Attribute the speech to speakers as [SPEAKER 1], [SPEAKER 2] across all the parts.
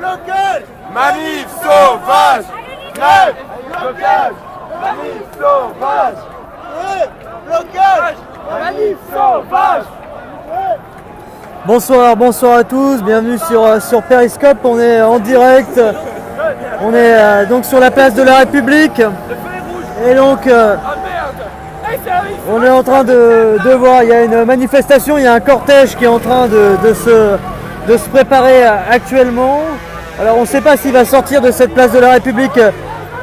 [SPEAKER 1] blocage, manif sauvage, grève, blocage, manif sauvage, grève, blocage, manif sauvage.
[SPEAKER 2] Bonsoir à tous, bienvenue sur Periscope, on est en direct, on est donc sur la place de la République et donc on est en train de voir, il y a une manifestation, il y a un cortège qui est en train de se préparer actuellement. Alors on ne sait pas s'il va sortir de cette place de la République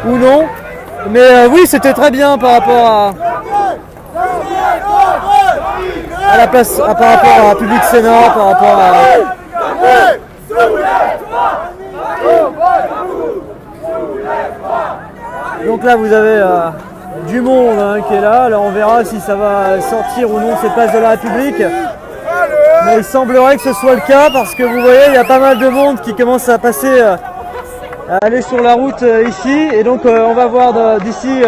[SPEAKER 2] ou non, mais oui, c'était très bien par rapport à la place, par rapport à la Public Sénat, par rapport à... Donc là vous avez du monde qui est là, alors on verra si ça va sortir ou non cette place de la République. Mais il semblerait que ce soit le cas parce que vous voyez il y a pas mal de monde qui commence à passer, à aller sur la route ici, et donc on va voir d'ici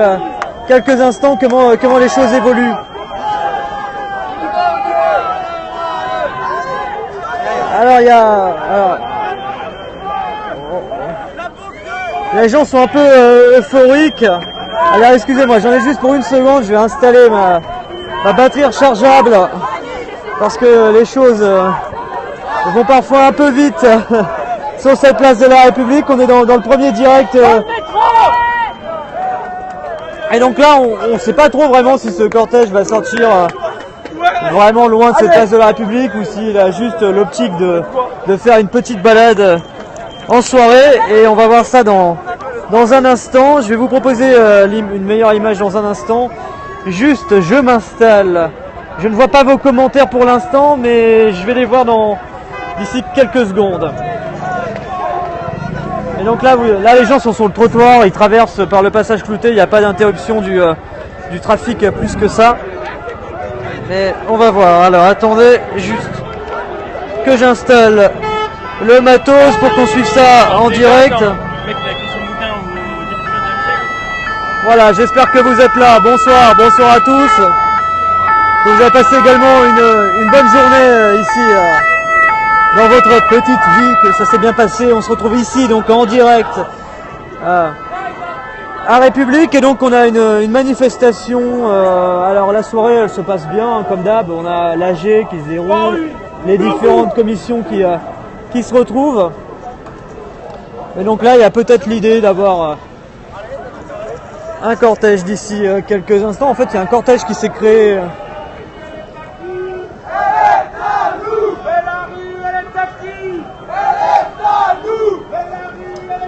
[SPEAKER 2] quelques instants comment les choses évoluent. Alors les gens sont un peu euphoriques. Alors excusez-moi, j'en ai juste pour une seconde, je vais installer ma batterie rechargeable parce que les choses vont parfois un peu vite sur cette place de la République. On est dans le premier direct. Et donc là, on ne sait pas trop vraiment si ce cortège va sortir vraiment loin de cette place de la République ou s'il a juste l'optique de faire une petite balade en soirée, et on va voir ça dans un instant. Je vais vous proposer une meilleure image dans un instant. Juste, je m'installe. Je ne vois pas vos commentaires pour l'instant, mais je vais les voir d'ici quelques secondes. Et donc là, les gens sont sur le trottoir, ils traversent par le passage clouté, il n'y a pas d'interruption du trafic plus que ça. Mais on va voir. Alors attendez juste que j'installe le matos pour qu'on suive ça en direct. Voilà, j'espère que vous êtes là. Bonsoir à tous. Que vous avez passé également une bonne journée ici dans votre petite vie, que ça s'est bien passé. On se retrouve ici donc en direct à République, et donc on a une manifestation. Alors la soirée elle se passe bien comme d'hab, on a l'AG qui se déroule, les différentes commissions qui se retrouvent, et donc là il y a peut-être l'idée d'avoir un cortège d'ici quelques instants. En fait il y a un cortège qui s'est créé.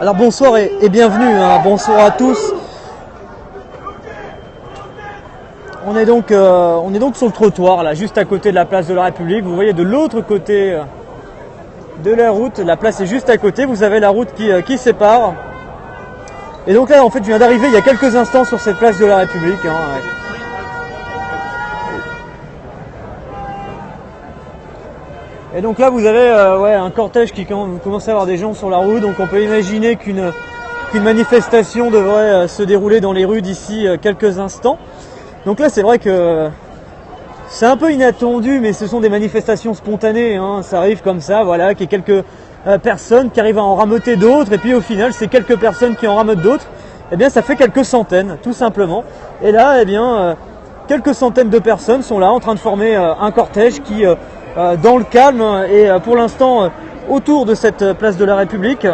[SPEAKER 2] Alors bonsoir et bienvenue, bonsoir à tous. On est donc sur le trottoir là, juste à côté de la place de la République. Vous voyez de l'autre côté de la route, la place est juste à côté. Vous avez la route qui sépare. Et donc là en fait je viens d'arriver il y a quelques instants sur cette place de la République. Et donc là vous avez un cortège qui commence à avoir des gens sur la route, donc on peut imaginer qu'une manifestation devrait se dérouler dans les rues d'ici quelques instants. Donc là c'est vrai que c'est un peu inattendu, mais ce sont des manifestations spontanées, ça arrive comme ça, voilà, qu'il y ait quelques personnes qui arrivent à en rameuter d'autres, et puis au final ces quelques personnes qui en rameutent d'autres, eh bien ça fait quelques centaines tout simplement. Et là eh bien quelques centaines de personnes sont là en train de former un cortège qui dans le calme et pour l'instant autour de cette place de la République.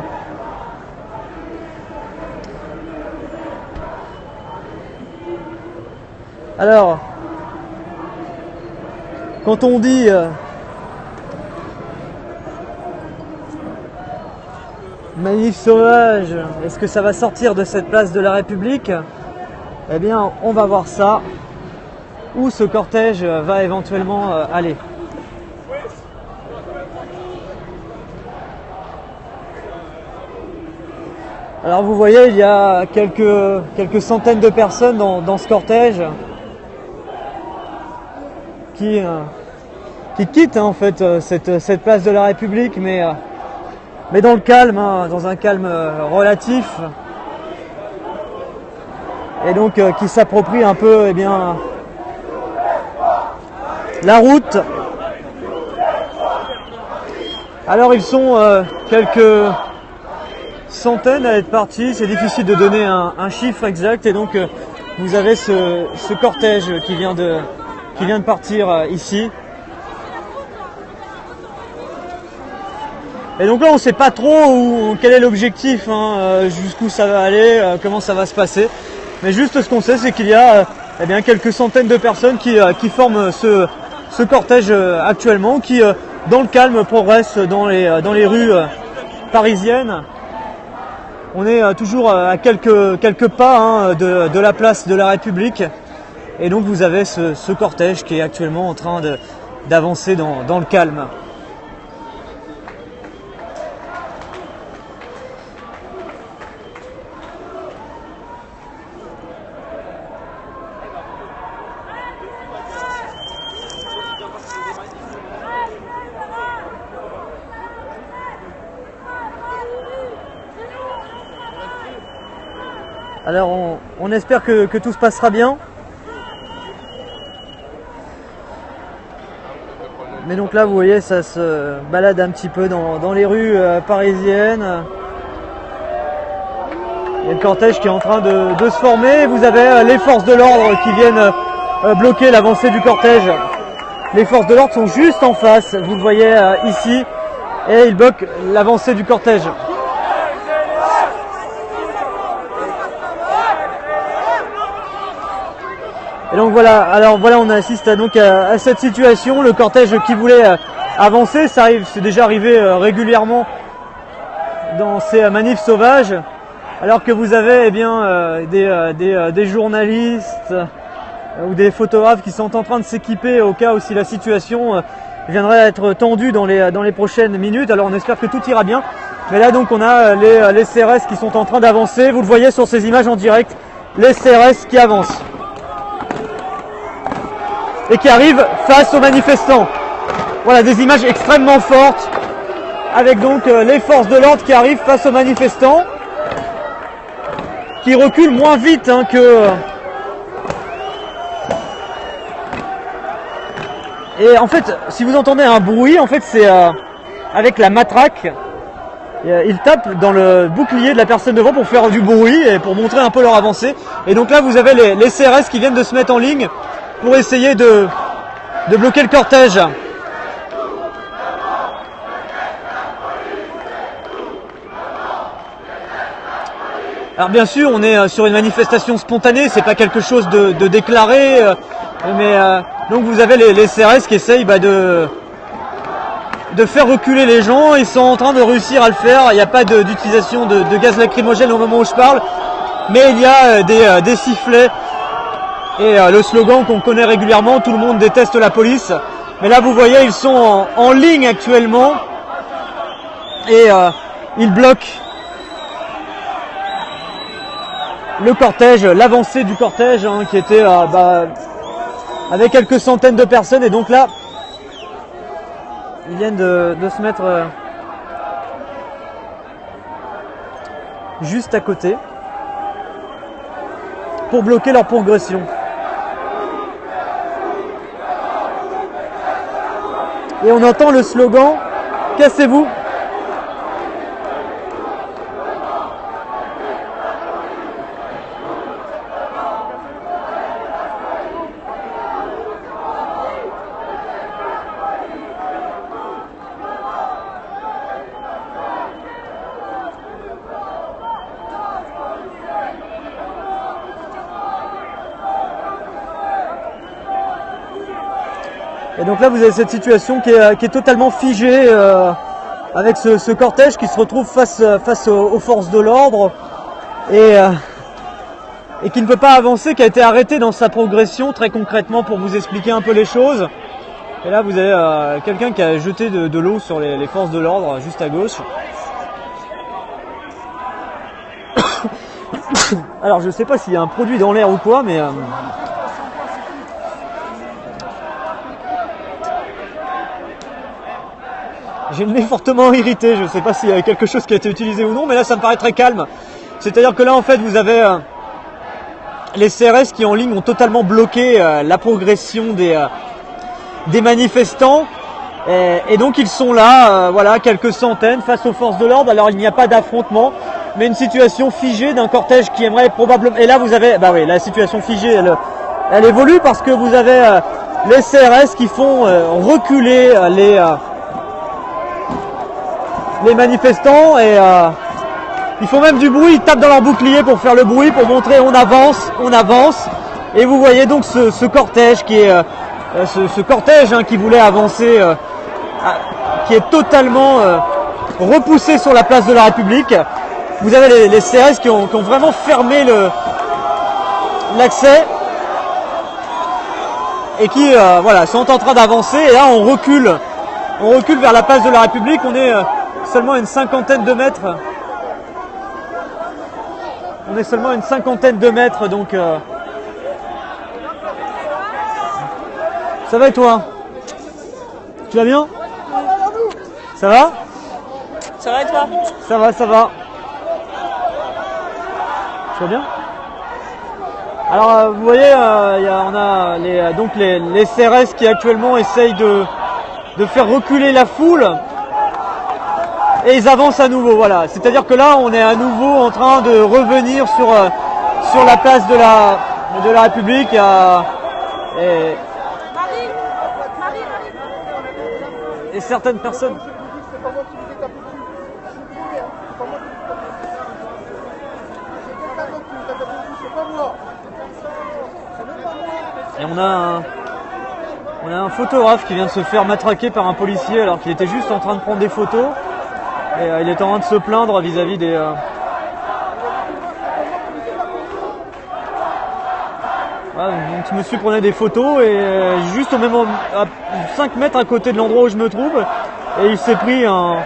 [SPEAKER 2] Alors, quand on dit manif sauvage, est-ce que ça va sortir de cette place de la République? Eh bien, on va voir ça, où ce cortège va éventuellement aller. Alors vous voyez, il y a quelques centaines de personnes dans ce cortège qui quittent en fait cette place de la République, mais dans le calme, dans un calme relatif, et donc qui s'approprient un peu la route. Alors ils sont centaine à être partis. C'est difficile de donner un chiffre exact. Et donc vous avez ce cortège qui vient de partir ici. Et donc là on ne sait pas trop quel est l'objectif, jusqu'où ça va aller, comment ça va se passer. Mais juste ce qu'on sait, c'est qu'il y a eh bien, quelques centaines de personnes qui forment ce cortège actuellement, qui dans le calme progresse dans les rues parisiennes. On est toujours à quelques pas de la place de la République. Et donc vous avez ce cortège qui est actuellement en train d'avancer dans le calme. Alors on espère que tout se passera bien. Mais donc là vous voyez, ça se balade un petit peu dans les rues parisiennes. Il y a le cortège qui est en train de se former. Vous avez les forces de l'ordre qui viennent bloquer l'avancée du cortège. Les forces de l'ordre sont juste en face, vous le voyez ici, et ils bloquent l'avancée du cortège. Et donc voilà, on assiste donc à cette situation, le cortège qui voulait avancer, c'est déjà arrivé régulièrement dans ces manifs sauvages, alors que vous avez des journalistes ou des photographes qui sont en train de s'équiper au cas où si la situation viendrait à être tendue dans les prochaines minutes. Alors on espère que tout ira bien. Mais là donc on a les CRS qui sont en train d'avancer, vous le voyez sur ces images en direct, les CRS qui avancent. Et qui arrive face aux manifestants. Voilà, des images extrêmement fortes, avec donc les forces de l'ordre qui arrivent face aux manifestants, qui reculent moins vite que... Et en fait, si vous entendez un bruit, en fait c'est avec la matraque, ils tapent dans le bouclier de la personne devant pour faire du bruit et pour montrer un peu leur avancée. Et donc là vous avez les CRS qui viennent de se mettre en ligne pour essayer de bloquer le cortège. Alors bien sûr, on est sur une manifestation spontanée, c'est pas quelque chose de déclaré, mais donc vous avez les CRS qui essayent de faire reculer les gens. Ils sont en train de réussir à le faire. Il n'y a pas d'utilisation de gaz lacrymogène au moment où je parle, mais il y a des sifflets. Et le slogan qu'on connaît régulièrement, tout le monde déteste la police. Mais là vous voyez, ils sont en ligne actuellement. Et ils bloquent le cortège, l'avancée du cortège qui était avec quelques centaines de personnes. Et donc là, ils viennent de se mettre juste à côté pour bloquer leur progression. Et on entend le slogan « Cassez-vous ». Et donc là vous avez cette situation qui est totalement figée avec ce cortège qui se retrouve face aux forces de l'ordre et qui ne peut pas avancer, qui a été arrêté dans sa progression très concrètement pour vous expliquer un peu les choses. Et là vous avez quelqu'un qui a jeté de l'eau sur les forces de l'ordre juste à gauche. Alors je sais pas s'il y a un produit dans l'air ou quoi, mais j'ai le nez fortement irrité. Je ne sais pas s'il y a quelque chose qui a été utilisé ou non, mais là ça me paraît très calme. C'est-à-dire que là en fait vous avez les CRS qui en ligne ont totalement bloqué la progression des manifestants. Et donc ils sont là, voilà, quelques centaines face aux forces de l'ordre. Alors il n'y a pas d'affrontement, mais une situation figée d'un cortège qui aimerait probablement... Et là vous avez, bah oui, la situation figée, elle évolue parce que vous avez les CRS qui font reculer les manifestants et ils font même du bruit, ils tapent dans leur bouclier pour faire le bruit, pour montrer on avance. Et vous voyez donc ce cortège qui est ce cortège qui voulait avancer, qui est totalement repoussé sur la place de la République. Vous avez les CRS qui ont vraiment fermé l'accès et qui voilà, sont en train d'avancer. Et là on recule vers la place de la République. On est seulement à une cinquantaine de mètres. Donc ça va et toi? Tu vas bien? Ça va?
[SPEAKER 3] Ça va et toi?
[SPEAKER 2] Ça va. Tu vas bien? Alors vous voyez, on a les CRS qui actuellement essayent de faire reculer la foule et ils avancent à nouveau. Voilà, c'est-à-dire que là on est à nouveau en train de revenir sur la place de la République et certaines personnes. Et on a un photographe qui vient de se faire matraquer par un policier alors qu'il était juste en train de prendre des photos. Et il est en train de se plaindre vis-à-vis des... Voilà, donc ce monsieur prenait des photos et juste au même à 5 mètres à côté de l'endroit où je me trouve, et il s'est pris un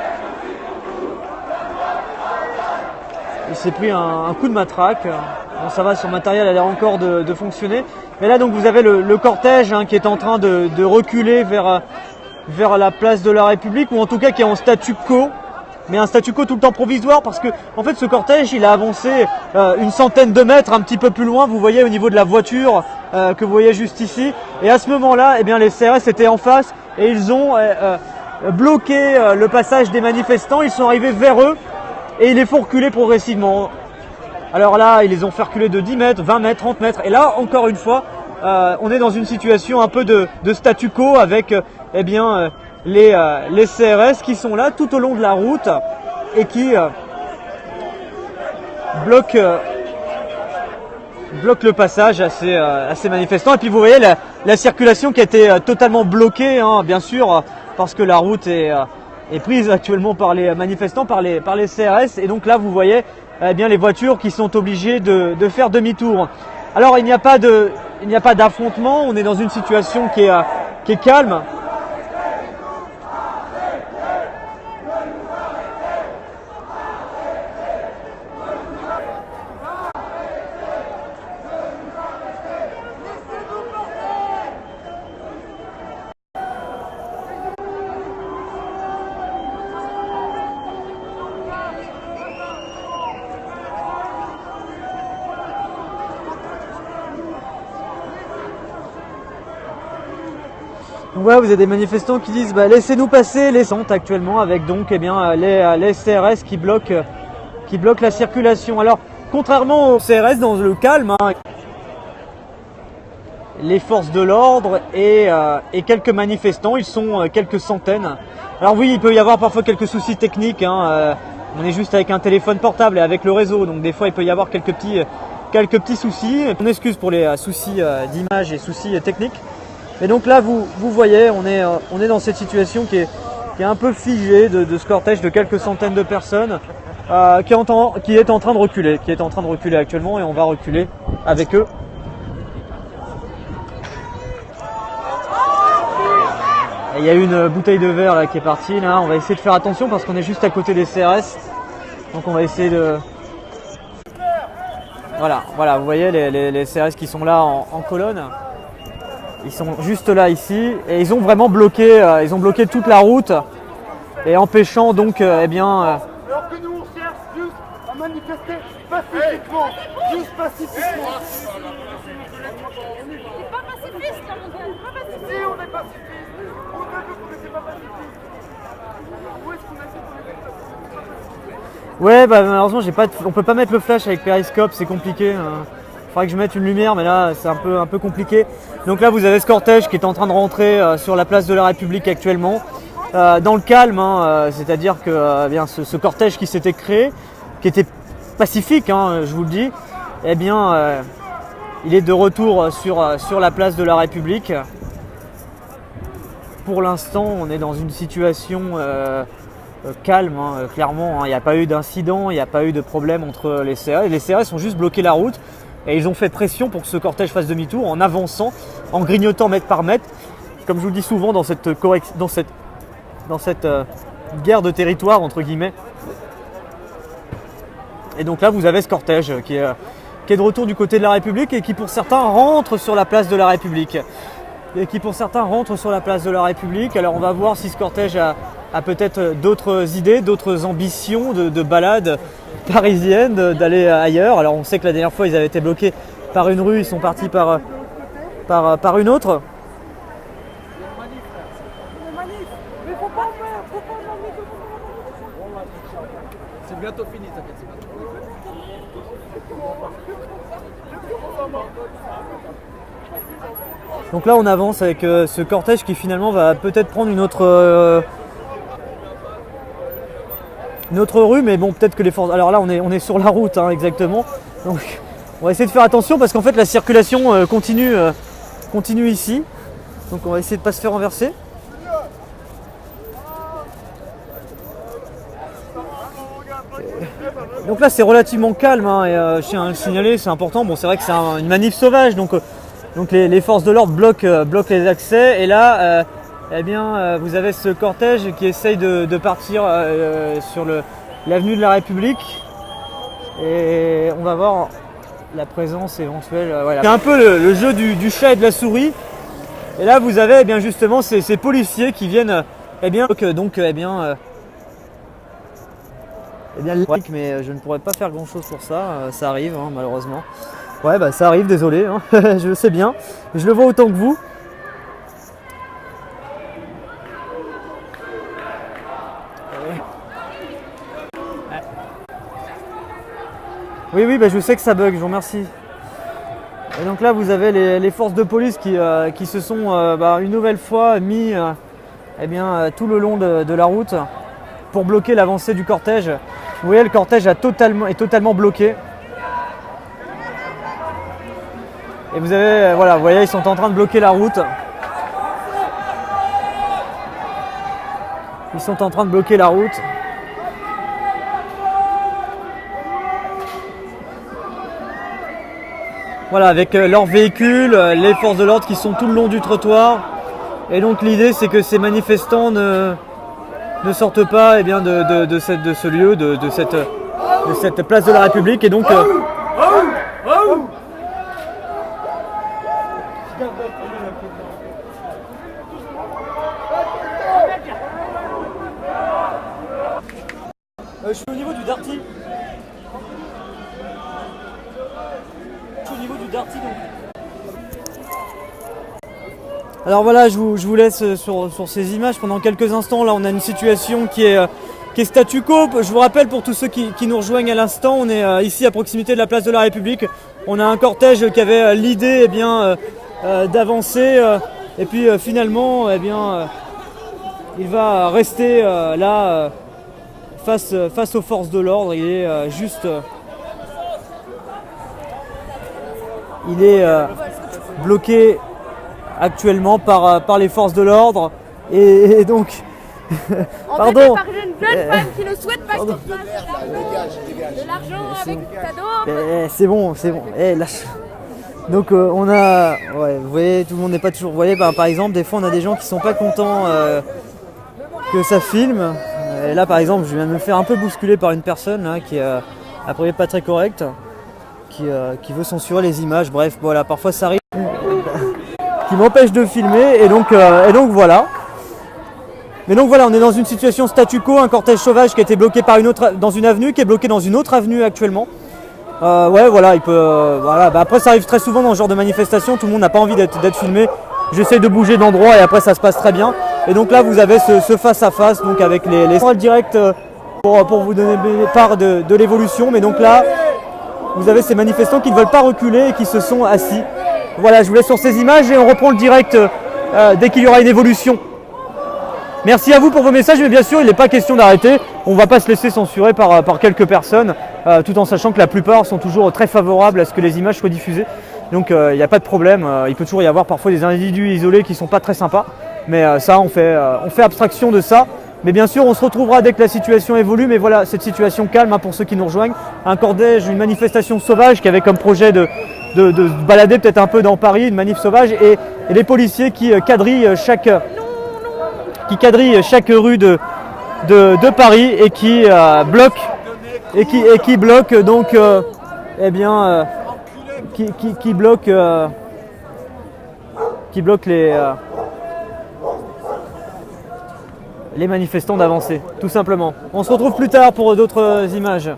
[SPEAKER 2] coup de matraque. Bon, ça va, son matériel a l'air encore de fonctionner. Mais là donc vous avez le cortège qui est en train de reculer vers la place de la République, ou en tout cas qui est en statu quo. Mais un statu quo tout le temps provisoire parce que en fait ce cortège il a avancé une centaine de mètres un petit peu plus loin, vous voyez au niveau de la voiture que vous voyez juste ici, et à ce moment-là eh bien les CRS étaient en face et ils ont bloqué le passage des manifestants. Ils sont arrivés vers eux et ils les font reculer progressivement. Alors là ils les ont fait reculer de 10 mètres, 20 mètres, 30 mètres, et là encore une fois on est dans une situation un peu de statu quo avec les CRS qui sont là tout au long de la route et qui bloquent le passage à ces manifestants. Et puis vous voyez la circulation qui a été totalement bloquée, bien sûr, parce que la route est prise actuellement par les manifestants, par les CRS. Et donc là vous voyez les voitures qui sont obligées de faire demi-tour. Alors il n'y a pas d'affrontement, on est dans une situation qui est calme. Ouais, vous avez des manifestants qui disent laissez-nous passer, les sont actuellement avec donc les CRS qui bloquent la circulation. Alors contrairement aux CRS dans le calme, les forces de l'ordre et quelques manifestants, ils sont quelques centaines. Alors oui, il peut y avoir parfois quelques soucis techniques, on est juste avec un téléphone portable et avec le réseau, donc des fois il peut y avoir quelques petits soucis. On excuse pour les soucis d'image et soucis techniques. Et donc là vous voyez, on est dans cette situation qui est un peu figée de ce cortège de quelques centaines de personnes qui est en train de reculer actuellement, et on va reculer avec eux. Et il y a une bouteille de verre là qui est partie, là on va essayer de faire attention parce qu'on est juste à côté des CRS, donc on va essayer de... Voilà, vous voyez les CRS qui sont là en colonne. Ils sont juste là ici et ils ont vraiment bloqué, toute la route et empêchant donc
[SPEAKER 1] Alors que nous on cherche juste à manifester pacifiquement, juste pacifiquement.
[SPEAKER 3] C'est pas pacifiste là mon gars, c'est pas pacifiste.
[SPEAKER 1] Si on est pacifiste, on veut que vous n'êtes pas pacifiste. Où est-ce qu'on a dit qu'on était pacifiste?
[SPEAKER 2] Ouais, bah malheureusement, on peut pas mettre le flash avec Periscope, c'est compliqué. Faudrait que je mette une lumière, mais là, c'est un peu compliqué. Donc là, vous avez ce cortège qui est en train de rentrer sur la place de la République actuellement, dans le calme, hein, c'est-à-dire que bien ce cortège qui s'était créé, qui était pacifique, hein, je vous le dis, eh bien, il est de retour sur la place de la République. Pour l'instant, on est dans une situation calme, hein, clairement. Il n'y a pas eu d'incident, il n'y a pas eu de problème entre les CRS. Les CRS ont juste bloqué la route et ils ont fait pression pour que ce cortège fasse demi-tour en avançant, en grignotant mètre par mètre. Comme je vous le dis souvent dans cette guerre de territoire, entre guillemets. Et donc là, vous avez ce cortège qui est de retour du côté de la République et qui, pour certains, rentre sur la place de la République. Alors on va voir si ce cortège a peut-être d'autres idées, d'autres ambitions de balade parisienne, d'aller ailleurs. Alors on sait que la dernière fois, ils avaient été bloqués par une rue, ils sont partis par une autre.
[SPEAKER 4] C'est bientôt fini, t'inquiète.
[SPEAKER 2] Donc là on avance avec ce cortège qui finalement va peut-être prendre une autre rue, mais bon, peut-être que les forces... Alors là on est sur la route, hein, exactement. Donc on va essayer de faire attention parce qu'en fait la circulation continue ici. Donc on va essayer de ne pas se faire renverser. Donc là c'est relativement calme, hein, et je tiens à le signaler, c'est important. Bon, c'est vrai que c'est une manif sauvage, donc les forces de l'ordre bloquent les accès. Et là, eh bien, vous avez ce cortège qui essaye de partir sur l'avenue de la République. Et on va voir la présence éventuelle. Voilà. C'est un peu le jeu du chat et de la souris. Et là, vous avez eh bien, justement ces policiers qui viennent, eh bien, mais je ne pourrais pas faire grand chose pour ça, ça arrive, hein, malheureusement. Ouais, bah ça arrive, désolé, hein. Je le sais bien, je le vois autant que vous. Oui, bah je sais que ça bug, je vous remercie. Et donc là, vous avez les forces de police qui se sont une nouvelle fois mis tout le long de la route pour bloquer l'avancée du cortège. Vous voyez, le cortège est totalement bloqué. Et vous avez, voilà, vous voyez, ils sont en train de bloquer la route. Voilà, avec leurs véhicules, les forces de l'ordre qui sont tout le long du trottoir. Et donc l'idée, c'est que ces manifestants ne sortent pas de ce lieu, de cette place de la République. Et donc je suis au niveau du Darty. Alors voilà, je vous laisse sur ces images pendant quelques instants. Là, on a une situation qui est statu quo. Je vous rappelle, pour tous ceux qui nous rejoignent à l'instant, on est ici à proximité de la place de la République. On a un cortège qui avait l'idée d'avancer, et puis finalement, il va rester là face aux forces de l'ordre. Il est bloqué actuellement par les forces de l'ordre et donc pardon,
[SPEAKER 3] par une jeune femme qui ne souhaite pas qu'on fasse de l'argent avec cadeau.
[SPEAKER 2] C'est bon, lâche. Donc on a, ouais, vous voyez, tout le monde n'est pas toujours, vous voyez, par exemple, des fois on a des gens qui sont pas contents que ça filme. Et là par exemple, je viens de me faire un peu bousculer par une personne là, qui est a priori pas très correcte, qui veut censurer les images. Bref, voilà, parfois ça arrive, qui m'empêche de filmer, et donc voilà. Mais donc voilà, on est dans une situation statu quo, un cortège sauvage qui a été bloqué dans une avenue, qui est bloqué dans une autre avenue actuellement. Ouais, voilà, voilà. Après, ça arrive très souvent dans ce genre de manifestation, tout le monde n'a pas envie d'être filmé. J'essaie de bouger d'endroit et après ça se passe très bien. Et donc là, vous avez ce face à face, donc avec les direct pour vous donner part de l'évolution. Mais donc là, vous avez ces manifestants qui ne veulent pas reculer et qui se sont assis. Voilà, je vous laisse sur ces images et on reprend le direct dès qu'il y aura une évolution. Merci à vous pour vos messages, mais bien sûr, il n'est pas question d'arrêter. On ne va pas se laisser censurer par quelques personnes, tout en sachant que la plupart sont toujours très favorables à ce que les images soient diffusées. Donc il n'y a pas de problème, il peut toujours y avoir parfois des individus isolés qui ne sont pas très sympas. Mais ça, on fait abstraction de ça. Mais bien sûr, on se retrouvera dès que la situation évolue. Mais voilà, cette situation calme hein, pour ceux qui nous rejoignent. Un cortège, une manifestation sauvage qui avait comme projet de se balader peut-être un peu dans Paris, une manif sauvage. Et les policiers qui quadrillent chaque rue de Paris et qui bloquent donc qui bloquent les manifestants d'avancer, tout simplement. On se retrouve plus tard pour d'autres images.